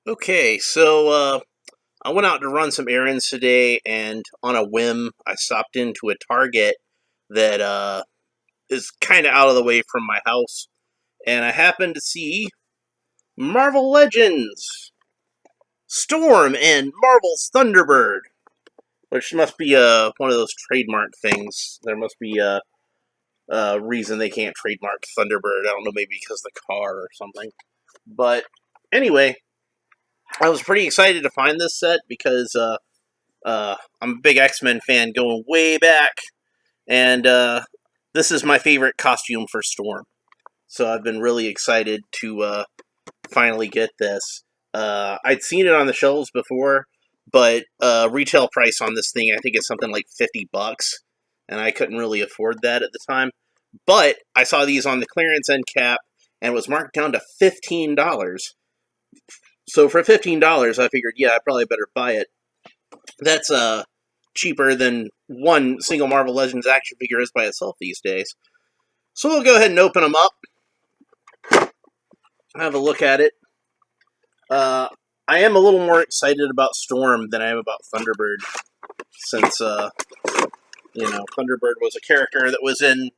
Okay, so I went out to run some errands today, and on a whim, I stopped into a Target that is kind of out of the way from my house, and I happened to see Marvel Legends Storm and Marvel's Thunderbird, which must be one of those trademark things. There must be a reason they can't trademark Thunderbird. I don't know, maybe because of the car or something. But anyway, I was pretty excited to find this set because I'm a big X-Men fan going way back, and this is my favorite costume for Storm. So I've been really excited to finally get this. I'd seen it on the shelves before, but retail price on this thing I think is something like $50, and I couldn't really afford that at the time. But I saw these on the clearance end cap, and it was marked down to $15. So for $15, I figured, yeah, I probably better buy it. That's cheaper than one single Marvel Legends action figure is by itself these days. So we'll go ahead and open them up, have a look at it. I am a little more excited about Storm than I am about Thunderbird, since Thunderbird was a character that was in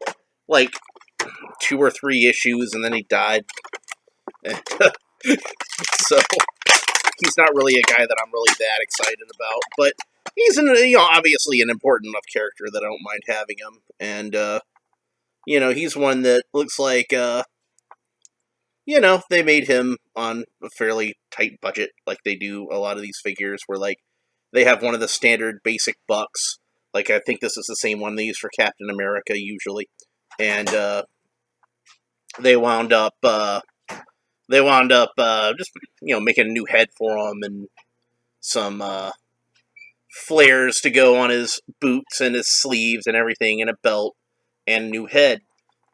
like 2 or 3 issues, and then he died. So he's not really a guy that I'm really that excited about, but he's obviously an important enough character that I don't mind having him, and he's one that looks like they made him on a fairly tight budget, like they do a lot of these figures, where like they have one of the standard basic bucks. Like I think this is the same one they use for Captain America usually, and they wound up just making a new head for him and some flares to go on his boots and his sleeves and everything, and a belt and a new head.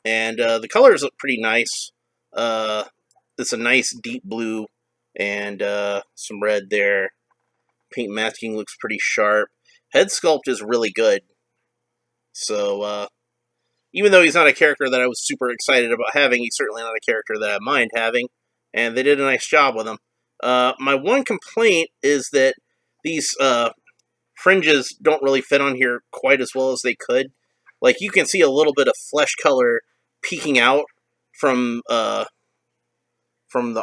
And the colors look pretty nice. It's a nice deep blue and some red there. Paint masking looks pretty sharp. Head sculpt is really good. So even though he's not a character that I was super excited about having, he's certainly not a character that I mind having. And they did a nice job with him. My one complaint is that these fringes don't really fit on here quite as well as they could. Like you can see a little bit of flesh color peeking out from the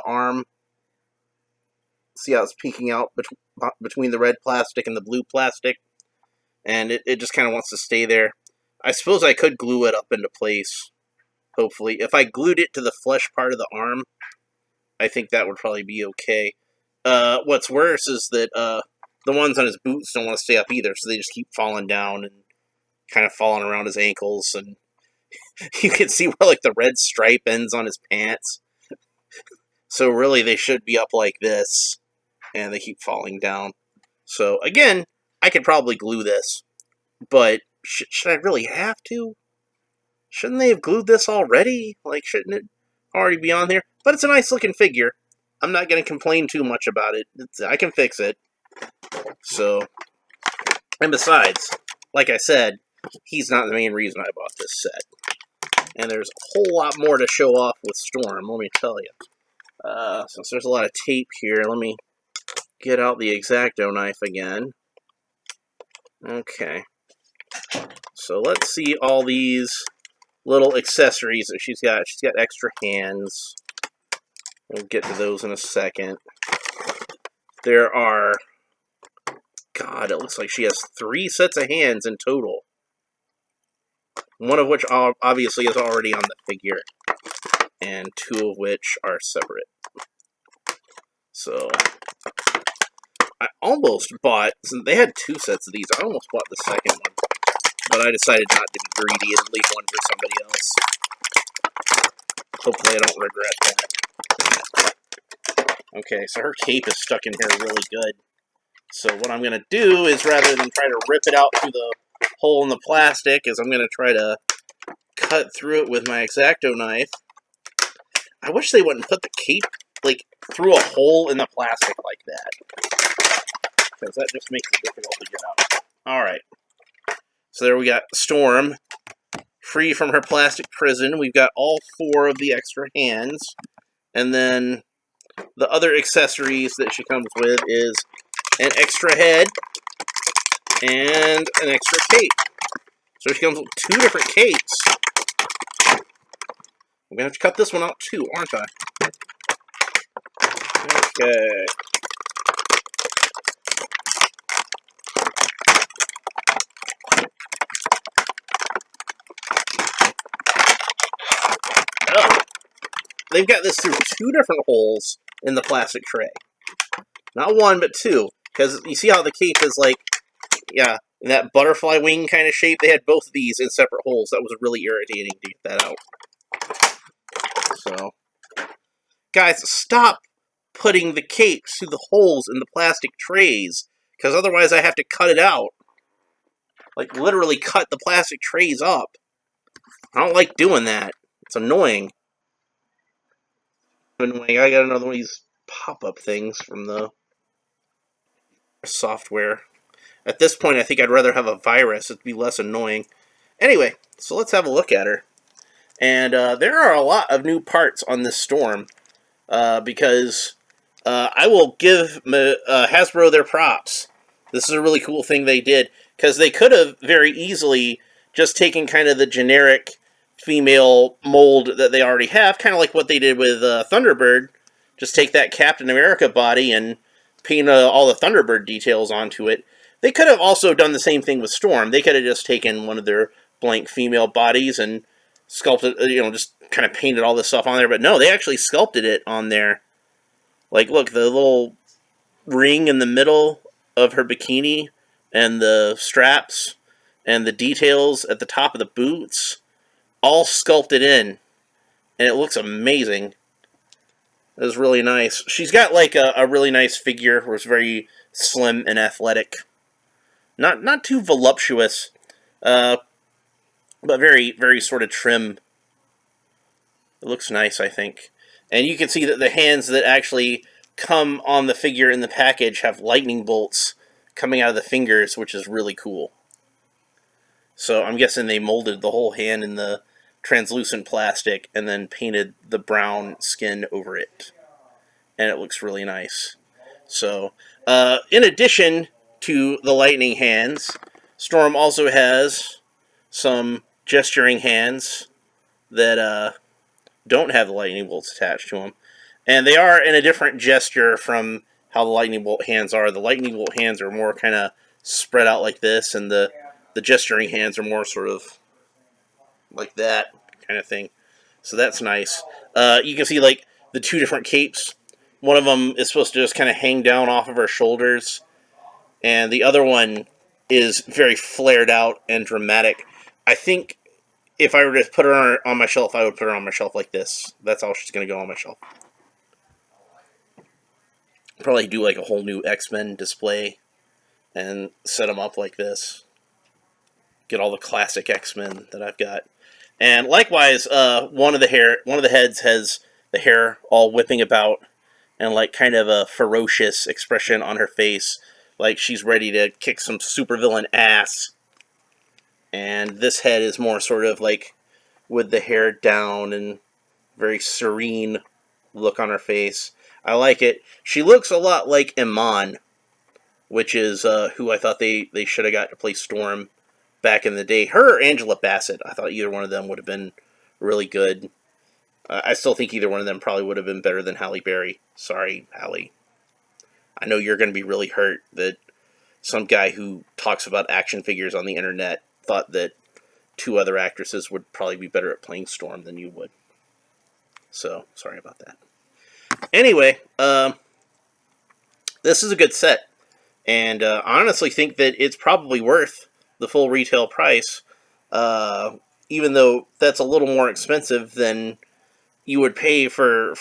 arm. See how it's peeking out between the red plastic and the blue plastic, and it just kind of wants to stay there. I suppose I could glue it up into place. Hopefully, if I glued it to the flesh part of the arm, I think that would probably be okay. What's worse is that the ones on his boots don't want to stay up either, so they just keep falling down and kind of falling around his ankles, and you can see where like the red stripe ends on his pants. So really, they should be up like this, and they keep falling down. So again, I could probably glue this, but should I really have to? Shouldn't they have glued this already? Like, shouldn't it already be on there? But it's a nice looking figure. I'm not going to complain too much about it. I can fix it. So, and besides, like I said, he's not the main reason I bought this set. And there's a whole lot more to show off with Storm, let me tell you. Since there's a lot of tape here, let me get out the X-Acto knife again. Okay. So let's see all these little accessories that she's got. She's got extra hands. We'll get to those in a second. There are... God, it looks like she has 3 sets of hands in total. One of which obviously is already on the figure, and 2 of which are separate. So, I almost bought, since they had 2 sets of these, I almost bought the second one. But I decided not to be greedy and leave one for somebody else. Hopefully I don't regret that. Okay, so her cape is stuck in here really good. So what I'm going to do is, rather than try to rip it out through the hole in the plastic, is I'm going to try to cut through it with my X-Acto knife. I wish they wouldn't put the cape, like, through a hole in the plastic like that. Because that just makes it difficult to get out. Alright. So there we got Storm, free from her plastic prison. We've got all 4 of the extra hands. And then The other accessories that she comes with is an extra head and an extra cape. So she comes with 2 different capes. I'm going to have to cut this one out too, aren't I? Okay. Oh. They've got this through 2 different holes in the plastic tray. Not 1, but 2. Because you see how the cape is like, yeah, in that butterfly wing kind of shape? They had both of these in separate holes. That was really irritating to get that out. So, guys, stop putting the capes through the holes in the plastic trays. Because otherwise I have to cut it out. Like, literally cut the plastic trays up. I don't like doing that. It's annoying. Annoying. I got another one of these pop-up things from the software. At this point, I think I'd rather have a virus. It'd be less annoying. Anyway, so let's have a look at her. And there are a lot of new parts on this Storm. Because I will give Hasbro their props. This is a really cool thing they did. Because they could have very easily just taken kind of the generic female mold that they already have. Kind of like what they did with Thunderbird. Just take that Captain America body and paint all the Thunderbird details onto it. They could have also done the same thing with Storm. They could have just taken one of their blank female bodies and sculpted, just kind of painted all this stuff on there. But no, they actually sculpted it on there. Like, look, the little ring in the middle of her bikini and the straps and the details at the top of the boots, all sculpted in. And it looks amazing. It was really nice. She's got like a really nice figure where it's very slim and athletic. Not too voluptuous, but very, very sort of trim. It looks nice, I think. And you can see that the hands that actually come on the figure in the package have lightning bolts coming out of the fingers, which is really cool. So I'm guessing they molded the whole hand in the translucent plastic and then painted the brown skin over it. And it looks really nice. So, in addition to the lightning hands, Storm also has some gesturing hands that don't have the lightning bolts attached to them. And they are in a different gesture from how the lightning bolt hands are. The lightning bolt hands are more kind of spread out like this, and the gesturing hands are more sort of like that kind of thing. So that's nice. You can see like the 2 different capes. One of them is supposed to just kind of hang down off of her shoulders, and the other one is very flared out and dramatic. I think if I were to put her on my shelf, I would put her on my shelf like this. That's how she's going to go on my shelf. Probably do like a whole new X-Men display and set them up like this. Get all the classic X-Men that I've got. And likewise, one of the heads has the hair all whipping about and like kind of a ferocious expression on her face, like she's ready to kick some supervillain ass. And this head is more sort of like with the hair down and very serene look on her face. I like it. She looks a lot like Iman, which is who I thought they should have got to play Storm back in the day. Her or Angela Bassett. I thought either one of them would have been really good. I still think either one of them probably would have been better than Halle Berry. Sorry, Halle. I know you're going to be really hurt that some guy who talks about action figures on the internet thought that 2 other actresses would probably be better at playing Storm than you would. So, sorry about that. Anyway, this is a good set. And I honestly think that it's probably worth the full retail price. Even though that's a little more expensive than you would pay for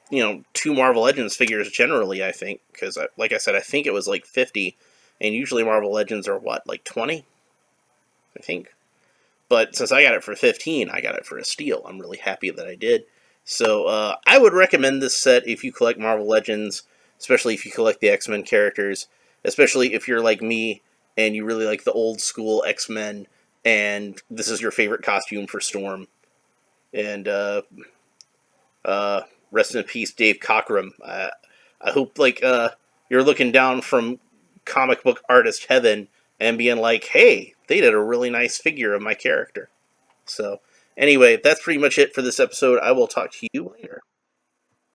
2 Marvel Legends figures generally, I think. Because, like I said, I think it was like $50. And usually Marvel Legends are what, like $20? I think. But since I got it for $15, I got it for a steal. I'm really happy that I did. So I would recommend this set if you collect Marvel Legends, especially if you collect the X-Men characters, especially if you're like me and you really like the old school X-Men and this is your favorite costume for Storm. And Rest in peace, Dave Cockrum. I hope you're looking down from comic book artist heaven and being like, hey, they did a really nice figure of my character. So, anyway, that's pretty much it for this episode. I will talk to you later.